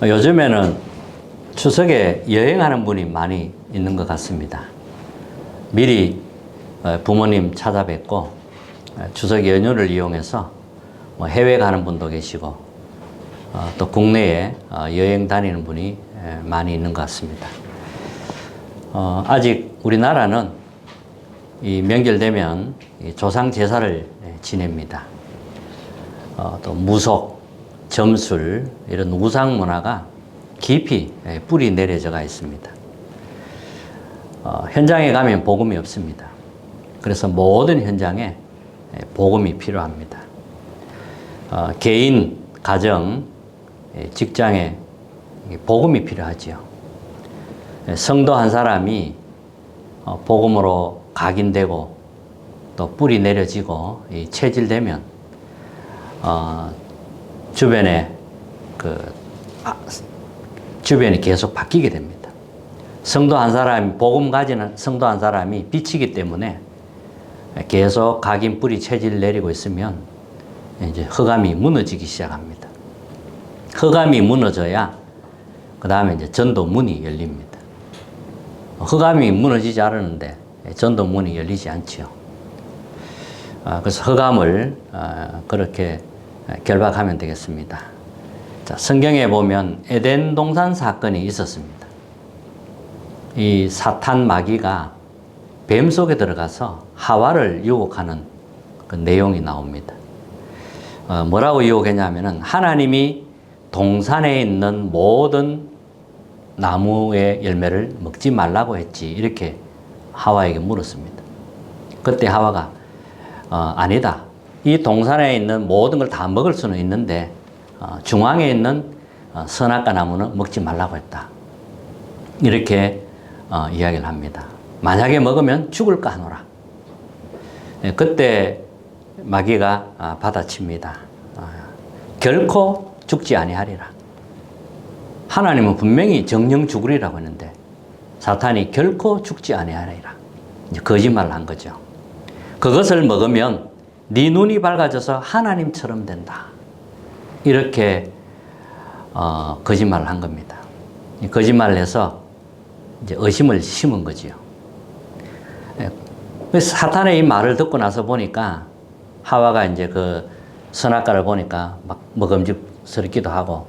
요즘에는 추석에 여행하는 분이 많이 있는 것 같습니다. 미리 부모님 찾아뵙고 추석 연휴를 이용해서 해외 가는 분도 계시고 또 국내에 여행 다니는 분이 많이 있는 것 같습니다. 아직 우리나라는 이 명절 되면 조상 제사를 지냅니다. 또 무속, 점술 이런 우상 문화가 깊이 뿌리 내려져가 있습니다. 현장에 가면 복음이 없습니다. 그래서 모든 현장에 복음이 필요합니다. 개인, 가정, 직장에 복음이 필요하지요. 성도 한 사람이 복음으로 각인되고 또 뿌리 내려지고 체질되면 주변이 계속 바뀌게 됩니다. 성도 한 사람이 복음 가지는 성도 한 사람이 비치기 때문에 계속 각인 뿌리 체질 내리고 있으면 이제 흑암이 무너지기 시작합니다. 흑암이 무너져야 그 다음에 이제 전도 문이 열립니다. 흑암이 무너지지 않았는데 전도 문이 열리지 않지요. 그래서 흑암을 그렇게 결박하면 되겠습니다. 자, 성경에 보면 에덴 동산 사건이 있었습니다. 이 사탄 마귀가 뱀 속에 들어가서 하와를 유혹하는 그 내용이 나옵니다. 뭐라고 유혹했냐면은 하나님이 동산에 있는 모든 나무의 열매를 먹지 말라고 했지, 이렇게 하와에게 물었습니다. 그때 하와가 아니다. 이 동산에 있는 모든 걸 다 먹을 수는 있는데 중앙에 있는 선악과 나무는 먹지 말라고 했다. 이렇게 이야기를 합니다. 만약에 먹으면 죽을까 하노라. 그때 마귀가 받아칩니다. 결코 죽지 아니하리라. 하나님은 분명히 정령 죽으리라고 했는데 사탄이 결코 죽지 아니하리라. 이제 거짓말을 한 거죠. 그것을 먹으면 네 눈이 밝아져서 하나님처럼 된다. 이렇게 거짓말을 한 겁니다. 거짓말을 해서 이제 의심을 심은 거지요. 사탄의 이 말을 듣고 나서 보니까 하와가 이제 그 선악과를 보니까 막 먹음직스럽기도 하고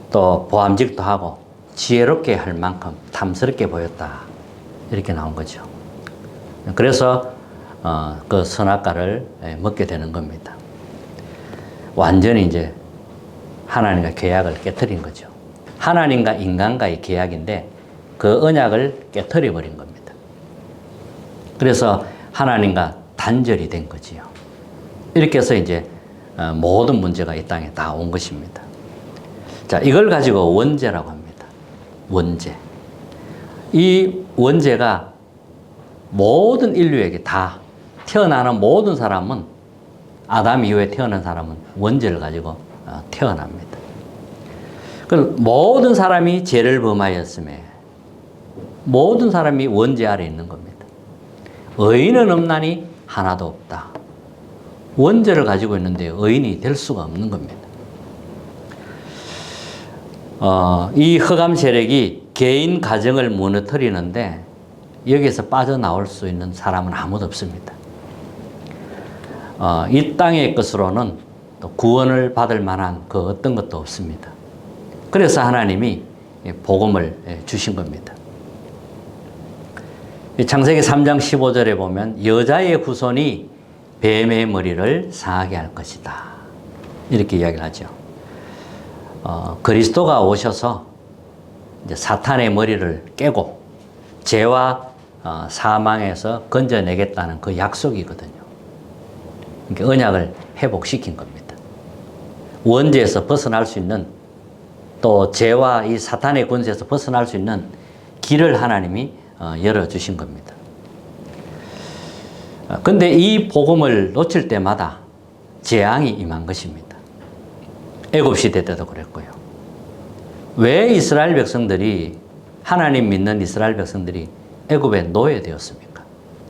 또 보암직도 하고 지혜롭게 할 만큼 탐스럽게 보였다. 이렇게 나온 거죠. 그래서 그 선악과를 먹게 되는 겁니다. 완전히 이제 하나님과 계약을 깨트린 거죠. 하나님과 인간과의 계약인데 그 언약을 깨트려 버린 겁니다. 그래서 하나님과 단절이 된 거지요. 이렇게 해서 이제 모든 문제가 이 땅에 다 온 것입니다. 자, 이걸 가지고 원죄라고 합니다. 원죄. 이 원죄가 모든 인류에게 다 태어나는 모든 사람은 아담 이후에 태어난 사람은 원죄를 가지고 태어납니다. 그럼 모든 사람이 죄를 범하였음에 모든 사람이 원죄 아래 있는 겁니다. 의인은 없나니 하나도 없다. 원죄를 가지고 있는데 의인이 될 수가 없는 겁니다. 이 흑암 세력이 개인 가정을 무너뜨리는데 여기에서 빠져나올 수 있는 사람은 아무도 없습니다. 이 땅의 것으로는 또 구원을 받을 만한 그 어떤 것도 없습니다. 그래서 하나님이 복음을 주신 겁니다. 창세기 3장 15절에 보면 여자의 후손이 뱀의 머리를 상하게 할 것이다. 이렇게 이야기를 하죠. 그리스도가 오셔서 이제 사탄의 머리를 깨고 죄와 사망에서 건져내겠다는 그 약속이거든요. 그러니까 언약을 회복시킨 겁니다. 원죄에서 벗어날 수 있는 또 죄와 이 사탄의 권세에서 벗어날 수 있는 길을 하나님이 열어주신 겁니다. 근데 이 복음을 놓칠 때마다 재앙이 임한 것입니다. 애굽시대 때도 그랬고요. 왜 이스라엘 백성들이 하나님 믿는 이스라엘 백성들이 애굽에 노예되었습니까?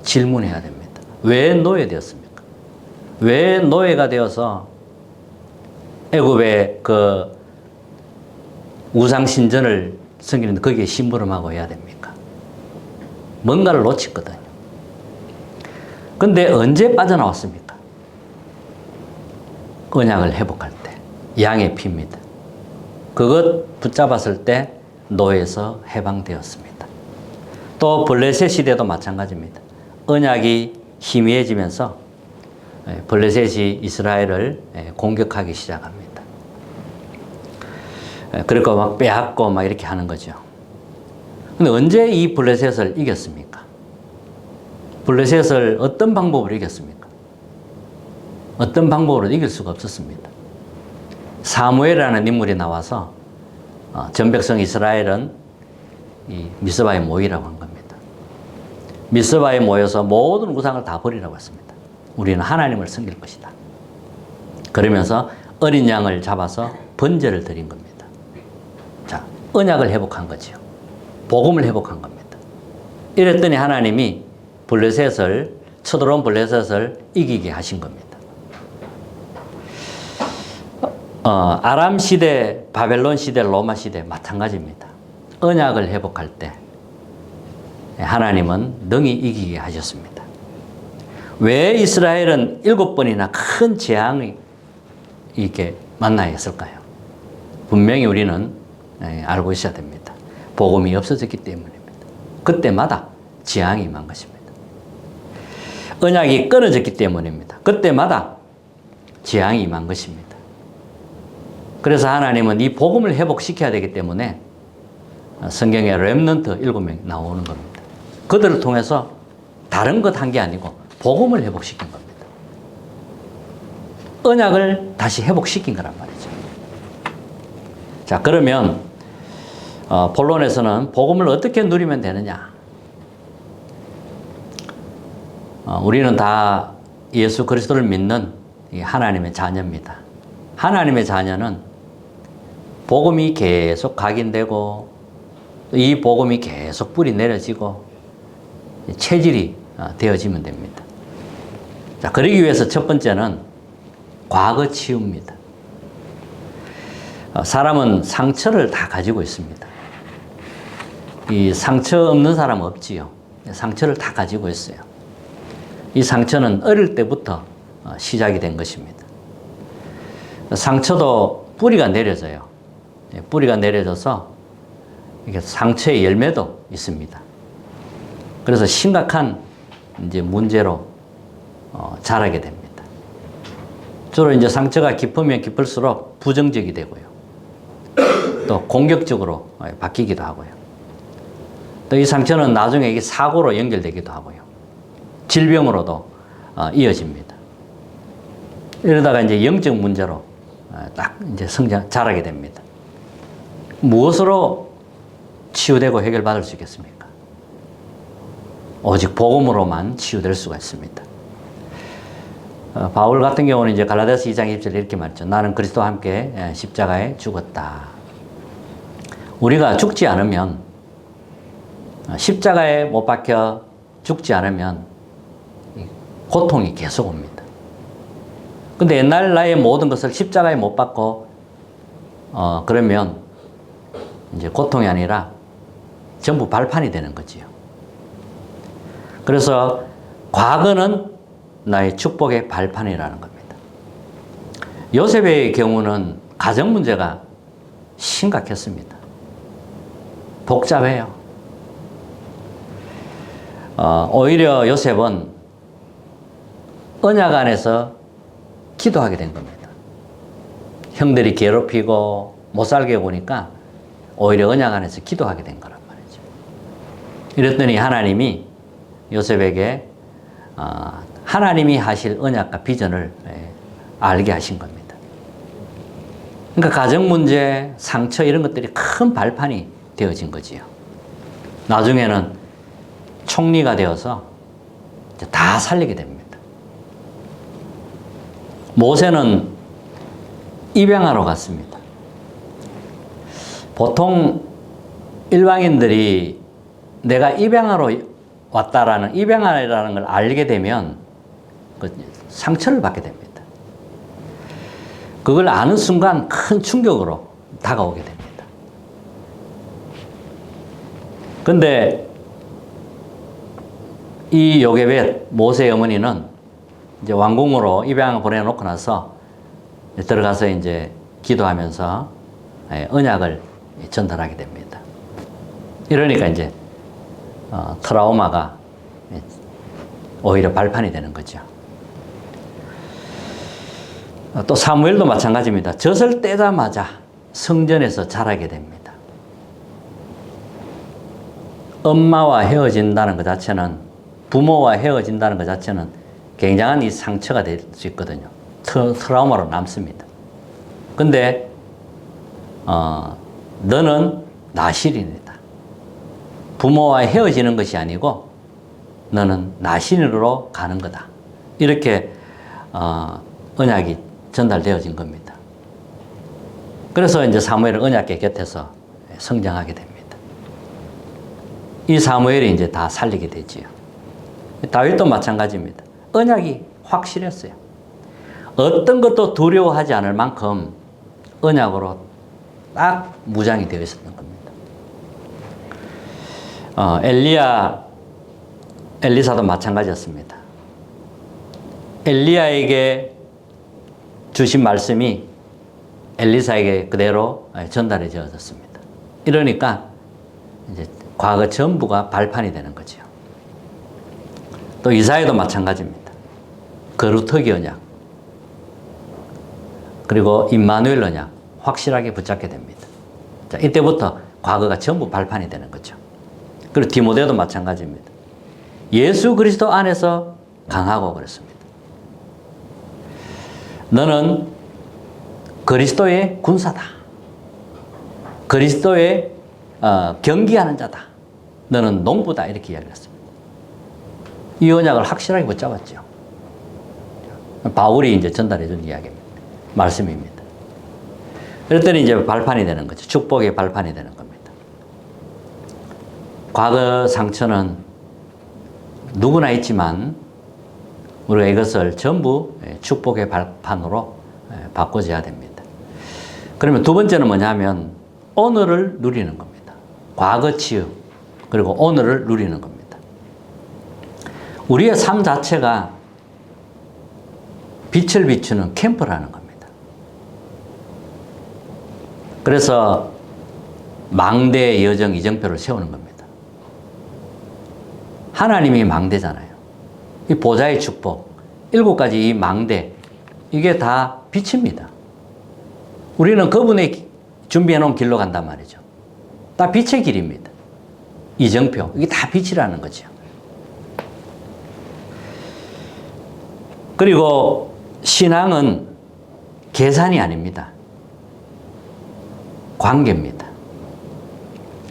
질문해야 됩니다. 왜 노예되었습니까? 왜 노예가 되어서 애굽의 그 우상 신전을 섬기는데 거기에 심부름하고 해야 됩니까? 뭔가를 놓쳤거든요. 근데 언제 빠져나왔습니까? 언약을 회복할 때. 양의 피입니다. 그것 붙잡았을 때 노예에서 해방되었습니다. 또 블레셋 시대도 마찬가지입니다. 언약이 희미해지면서 블레셋이 이스라엘을 공격하기 시작합니다. 그리고 막 빼앗고 막 이렇게 하는 거죠. 근데 언제 이 블레셋을 이겼습니까? 블레셋을 어떤 방법으로 이겼습니까? 어떤 방법으로 이길 수가 없었습니다. 사무엘이라는 인물이 나와서 전 백성 이스라엘은 이 미스바에 모이라고 한 겁니다. 미스바에 모여서 모든 우상을 다 버리라고 했습니다. 우리는 하나님을 섬길 것이다. 그러면서 어린 양을 잡아서 번제를 드린 겁니다. 자, 언약을 회복한 거죠. 복음을 회복한 겁니다. 이랬더니 하나님이 블레셋을 쳐들어온 블레셋을 이기게 하신 겁니다. 아람 시대, 바벨론 시대, 로마 시대 마찬가지입니다. 언약을 회복할 때 하나님은 능히 이기게 하셨습니다. 왜 이스라엘은 7번이나 큰 재앙이 이렇게 만나야 했을까요? 분명히 우리는 알고 있어야 됩니다. 복음이 없어졌기 때문입니다. 그때마다 재앙이 임한 것입니다. 언약이 끊어졌기 때문입니다. 그때마다 재앙이 임한 것입니다. 그래서 하나님은 이 복음을 회복시켜야 되기 때문에 성경에 렘넌트 7명 나오는 겁니다. 그들을 통해서 다른 것 한 게 아니고 복음을 회복시킨 겁니다. 언약을 다시 회복시킨 거란 말이죠. 자, 그러면 본론에서는 복음을 어떻게 누리면 되느냐? 우리는 다 예수 그리스도를 믿는 하나님의 자녀입니다. 하나님의 자녀는 복음이 계속 각인되고 이 복음이 계속 뿌리 내려지고 체질이 되어지면 됩니다. 자, 그러기 위해서 첫 번째는 과거 치유입니다. 사람은 상처를 다 가지고 있습니다. 이 상처 없는 사람은 없지요. 상처를 다 가지고 있어요. 이 상처는 어릴 때부터 시작이 된 것입니다. 상처도 뿌리가 내려져요. 뿌리가 내려져서 이게 상처의 열매도 있습니다. 그래서 심각한 이제 문제로 자라게 됩니다. 주로 이제 상처가 깊으면 깊을수록 부정적이 되고요. 또 공격적으로 바뀌기도 하고요. 또 이 상처는 나중에 이게 사고로 연결되기도 하고요. 질병으로도 이어집니다. 이러다가 이제 영적 문제로 딱 이제 자라게 됩니다. 무엇으로 치유되고 해결받을 수 있겠습니까? 오직 복음으로만 치유될 수가 있습니다. 바울 같은 경우는 이제 갈라디아서 2장 20절에 이렇게 말했죠. 나는 그리스도와 함께 십자가에 죽었다. 우리가 죽지 않으면, 십자가에 못 박혀 죽지 않으면 고통이 계속 옵니다. 근데 옛날 나의 모든 것을 십자가에 못 박고 그러면 이제 고통이 아니라 전부 발판이 되는 거지요. 그래서 과거는 나의 축복의 발판이라는 겁니다. 요셉의 경우는 가정 문제가 심각했습니다. 복잡해요. 오히려 요셉은 언약 안에서 기도하게 된 겁니다. 형들이 괴롭히고 못 살게 보니까 오히려 언약 안에서 기도하게 된 거란 말이죠. 이랬더니 하나님이 요셉에게 하나님이 하실 언약과 비전을 알게 하신 겁니다. 그러니까 가정 문제, 상처 이런 것들이 큰 발판이 되어진 거지요. 나중에는 총리가 되어서 다 살리게 됩니다. 모세는 입양하러 갔습니다. 보통 일반인들이 내가 입양하러 왔다라는, 입양하라는 걸 알게 되면 상처를 받게 됩니다. 그걸 아는 순간 큰 충격으로 다가오게 됩니다. 근데 이 요게벳 모세의 어머니는 이제 왕궁으로 입양을 보내놓고 나서 들어가서 이제 기도하면서 언약을 전달하게 됩니다. 이러니까 이제 트라우마가 오히려 발판이 되는 거죠. 또 사무엘도 마찬가지입니다. 젖을 떼자마자 성전에서 자라게 됩니다. 엄마와 헤어진다는 것 자체는, 부모와 헤어진다는 것 자체는 굉장한 이 상처가 될 수 있거든요. 트라우마로 남습니다. 근데 너는 나실인이다. 부모와 헤어지는 것이 아니고 너는 나실인으로 가는 거다. 이렇게 언약이 전달되어진 겁니다. 그래서 이제 사무엘은 언약궤 곁에서 성장하게 됩니다. 이 사무엘이 이제 다 살리게 되지요. 다윗도 마찬가지입니다. 언약이 확실했어요. 어떤 것도 두려워하지 않을 만큼 언약으로 딱 무장이 되어 있었던 겁니다. 엘리사도 마찬가지였습니다. 엘리야에게 주신 말씀이 엘리사에게 그대로 전달이 되어졌습니다. 이러니까 이제 과거 전부가 발판이 되는 거죠. 또 이사야도 마찬가지입니다. 거루터기 언약, 그리고 임마누엘 언약 확실하게 붙잡게 됩니다. 자, 이때부터 과거가 전부 발판이 되는 거죠. 그리고 디모데도 마찬가지입니다. 예수 그리스도 안에서 강하고 그랬습니다. 너는 그리스도의 군사다. 그리스도의 경기하는 자다. 너는 농부다. 이렇게 이야기를 했습니다. 이 언약을 확실하게 붙잡았죠. 바울이 이제 전달해 준 이야기입니다. 말씀입니다. 그랬더니 이제 발판이 되는 거죠. 축복의 발판이 되는 겁니다. 과거 상처는 누구나 있지만 우리가 이것을 전부 축복의 발판으로 바꿔줘야 됩니다. 그러면 두 번째는 뭐냐면 오늘을 누리는 겁니다. 과거 치유, 그리고 오늘을 누리는 겁니다. 우리의 삶 자체가 빛을 비추는 캠프라는 겁니다. 그래서 망대의 여정 이정표를 세우는 겁니다. 하나님이 망대잖아요. 이 보좌의 축복, 7가지 이 망대, 이게 다 빛입니다. 우리는 그분의 준비해 놓은 길로 간단 말이죠. 다 빛의 길입니다. 이정표, 이게 다 빛이라는 거죠. 그리고 신앙은 계산이 아닙니다. 관계입니다.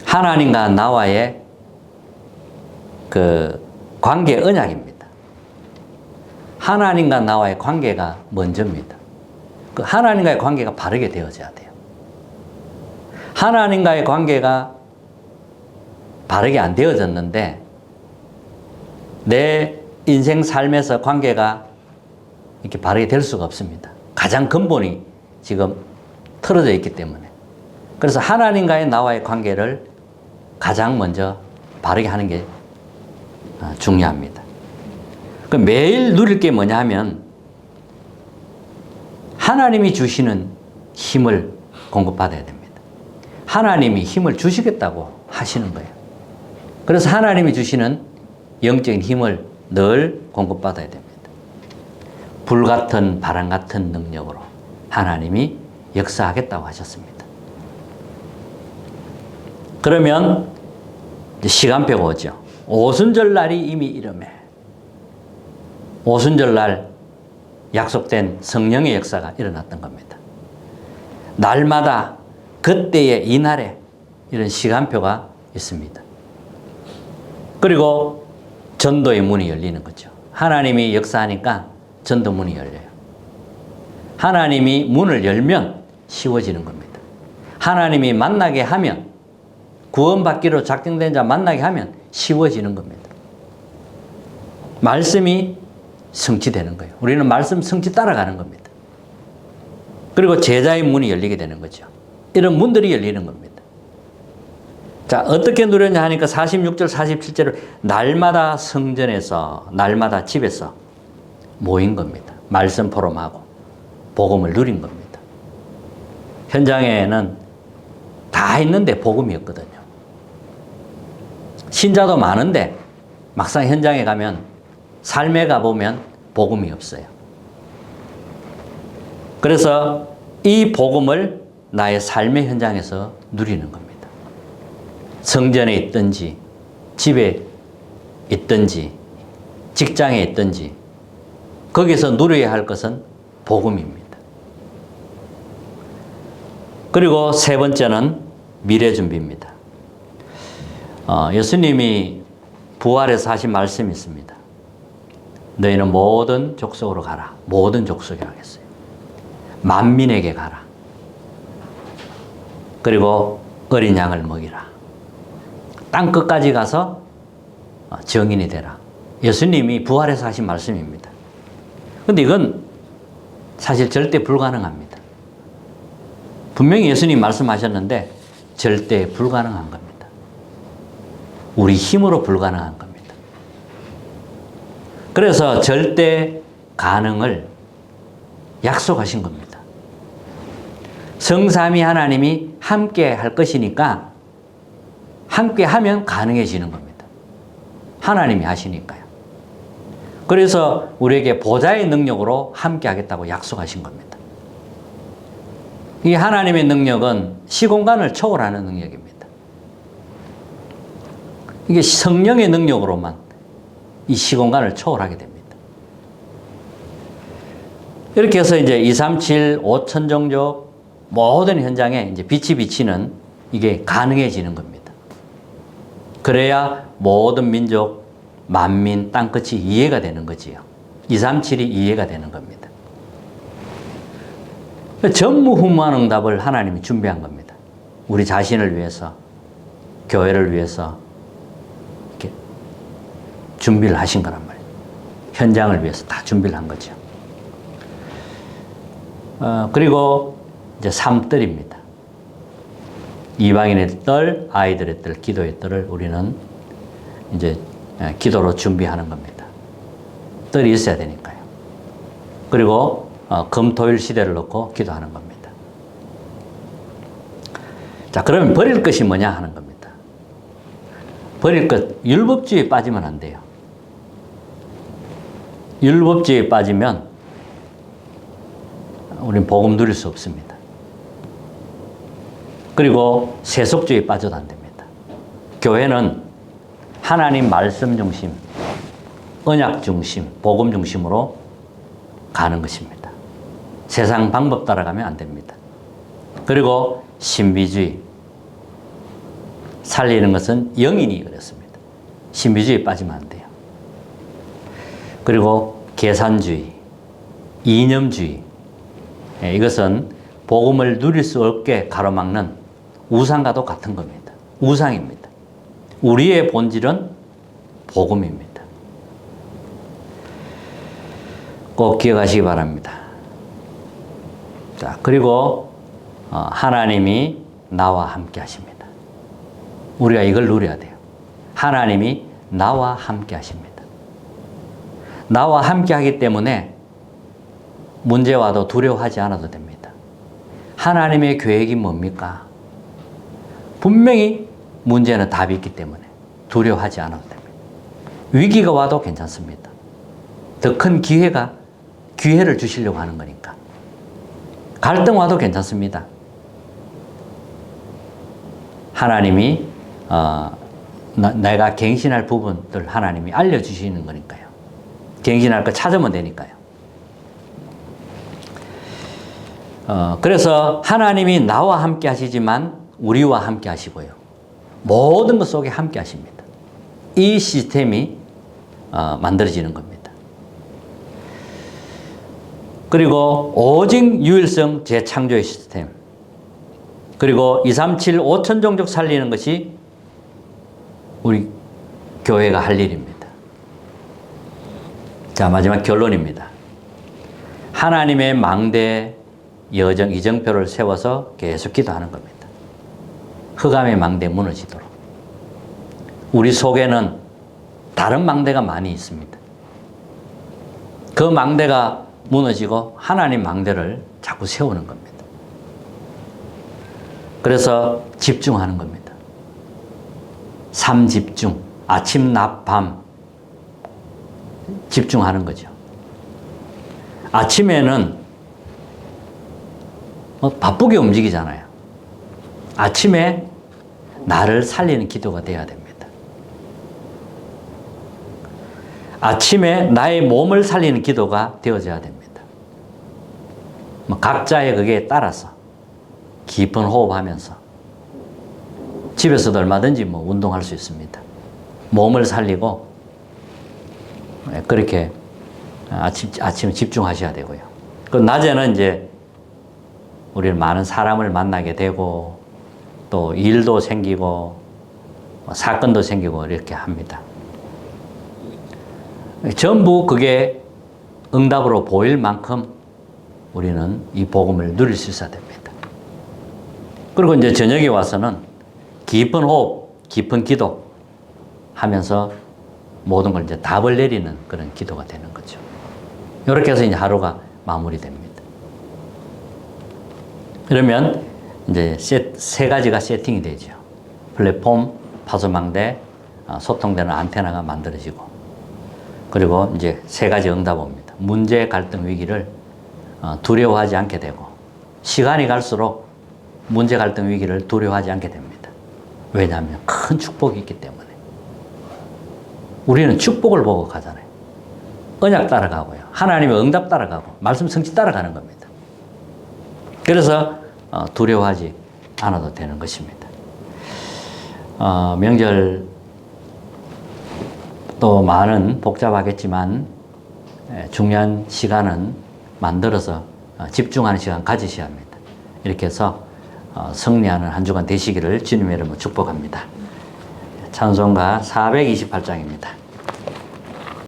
하나님과 나와의 그 관계 언약입니다. 하나님과 나와의 관계가 먼저입니다. 그 하나님과의 관계가 바르게 되어져야 돼요. 하나님과의 관계가 바르게 안 되어졌는데 내 인생 삶에서 관계가 이렇게 바르게 될 수가 없습니다. 가장 근본이 지금 틀어져 있기 때문에. 그래서 하나님과의 나와의 관계를 가장 먼저 바르게 하는 게 중요합니다. 매일 누릴 게 뭐냐 하면 하나님이 주시는 힘을 공급받아야 됩니다. 하나님이 힘을 주시겠다고 하시는 거예요. 그래서 하나님이 주시는 영적인 힘을 늘 공급받아야 됩니다. 불같은 바람 같은 능력으로 하나님이 역사하겠다고 하셨습니다. 그러면 시간표가 오죠. 오순절 날이 이미 이르매. 오순절 날 약속된 성령의 역사가 일어났던 겁니다. 날마다 그때의 이날에 이런 시간표가 있습니다. 그리고 전도의 문이 열리는 거죠. 하나님이 역사하니까 전도 문이 열려요. 하나님이 문을 열면 쉬워지는 겁니다. 하나님이 만나게 하면, 구원받기로 작정된 자 만나게 하면 쉬워지는 겁니다. 말씀이 성취되는 거예요. 우리는 말씀 성취 따라가는 겁니다. 그리고 제자의 문이 열리게 되는 거죠. 이런 문들이 열리는 겁니다. 자, 어떻게 누렸냐 하니까 46절, 47절을 날마다 성전에서, 날마다 집에서 모인 겁니다. 말씀 포럼하고 복음을 누린 겁니다. 현장에는 다 있는데 복음이 없거든요. 신자도 많은데 막상 현장에 가면, 삶에 가보면 복음이 없어요. 그래서 이 복음을 나의 삶의 현장에서 누리는 겁니다. 성전에 있든지, 집에 있든지, 직장에 있든지, 거기서 누려야 할 것은 복음입니다. 그리고 세 번째는 미래 준비입니다. 예수님이 부활에서 하신 말씀이 있습니다. 너희는 모든 족속으로 가라. 모든 족속에 하겠어요. 만민에게 가라. 그리고 어린 양을 먹이라. 땅 끝까지 가서 증인이 되라. 예수님이 부활해서 하신 말씀입니다. 근데 이건 사실 절대 불가능합니다. 분명히 예수님 말씀하셨는데 절대 불가능한 겁니다. 우리 힘으로 불가능한 겁니다. 그래서 절대 가능을 약속하신 겁니다. 성삼위 하나님이 함께 할 것이니까 함께 하면 가능해지는 겁니다. 하나님이 하시니까요. 그래서 우리에게 보좌의 능력으로 함께 하겠다고 약속하신 겁니다. 이 하나님의 능력은 시공간을 초월하는 능력입니다. 이게 성령의 능력으로만 이 시공간을 초월하게 됩니다. 이렇게 해서 이제 237, 5천 종족 모든 현장에 이제 빛이 비치는 이게 가능해지는 겁니다. 그래야 모든 민족, 만민, 땅끝이 이해가 되는 거지요. 237이 이해가 되는 겁니다. 전무후무한 응답을 하나님이 준비한 겁니다. 우리 자신을 위해서, 교회를 위해서 이렇게 준비를 하신 거란 말이에요. 현장을 위해서 다 준비를 한 거죠. 그리고 이제 삼뜰입니다. 이방인의 뜰, 아이들의 뜰, 기도의 뜰을 우리는 이제 기도로 준비하는 겁니다. 뜰이 있어야 되니까요. 그리고 금토일 시대를 놓고 기도하는 겁니다. 자, 그러면 버릴 것이 뭐냐 하는 겁니다. 버릴 것, 율법주의에 빠지면 안 돼요. 율법주의에 빠지면 우리는 복음 누릴 수 없습니다. 그리고 세속주의에 빠져도 안 됩니다. 교회는 하나님 말씀 중심, 언약 중심, 복음 중심으로 가는 것입니다. 세상 방법 따라가면 안 됩니다. 그리고 신비주의, 살리는 것은 영인이 그랬습니다. 신비주의에 빠지면 안 돼요. 그리고 계산주의, 이념주의, 이것은 복음을 누릴 수 없게 가로막는 우상과도 같은 겁니다. 우상입니다. 우리의 본질은 복음입니다. 꼭 기억하시기 바랍니다. 자, 그리고 하나님이 나와 함께 하십니다. 우리가 이걸 누려야 돼요. 하나님이 나와 함께 하십니다. 나와 함께 하기 때문에 문제 와도 두려워하지 않아도 됩니다. 하나님의 계획이 뭡니까? 분명히 문제는 답이 있기 때문에 두려워하지 않아도 됩니다. 위기가 와도 괜찮습니다. 더 큰 기회를 주시려고 하는 거니까. 갈등 와도 괜찮습니다. 하나님이 내가 갱신할 부분들 하나님이 알려주시는 거니까요. 갱신할 거 찾으면 되니까요. 그래서 하나님이 나와 함께 하시지만 우리와 함께 하시고요. 모든 것 속에 함께 하십니다. 이 시스템이 만들어지는 겁니다. 그리고 오직 유일성 재창조의 시스템, 그리고 237, 5천 종족 살리는 것이 우리 교회가 할 일입니다. 자, 마지막 결론입니다. 하나님의 망대 이정표를 세워서 계속 기도하는 겁니다. 흑암의 망대 무너지도록. 우리 속에는 다른 망대가 많이 있습니다. 그 망대가 무너지고 하나님 망대를 자꾸 세우는 겁니다. 그래서 집중하는 겁니다. 삼집중, 아침, 낮, 밤 집중하는 거죠. 아침에는 바쁘게 움직이잖아요. 아침에 나를 살리는 기도가 돼야 됩니다. 아침에 나의 몸을 살리는 기도가 되어져야 됩니다. 각자의 그게 따라서 깊은 호흡하면서 집에서도 얼마든지 운동할 수 있습니다. 몸을 살리고 그렇게 아침에 집중하셔야 되고요. 그 낮에는 이제 우리는 많은 사람을 만나게 되고 또 일도 생기고 사건도 생기고 이렇게 합니다. 전부 그게 응답으로 보일 만큼 우리는 이 복음을 누릴 수 있어야 됩니다. 그리고 이제 저녁에 와서는 깊은 호흡, 깊은 기도 하면서 모든 걸 이제 답을 내리는 그런 기도가 되는 거죠. 이렇게 해서 이제 하루가 마무리됩니다. 그러면 이제 세 가지가 세팅이 되죠. 플랫폼, 파소망대, 소통되는 안테나가 만들어지고, 그리고 이제 세 가지 응답 옵니다. 문제, 갈등, 위기를 두려워하지 않게 되고, 시간이 갈수록 문제, 갈등, 위기를 두려워하지 않게 됩니다. 왜냐하면 큰 축복이 있기 때문에. 우리는 축복을 보고 가잖아요. 언약 따라가고요. 하나님의 응답 따라가고, 말씀 성취 따라가는 겁니다. 그래서 두려워하지 않아도 되는 것입니다. 명절 또 많은 복잡하겠지만 중요한 시간은 만들어서 집중하는 시간 가지셔야 합니다. 이렇게 해서 승리하는 한 주간 되시기를 주님의 이름으로 축복합니다. 찬송가 428장입니다.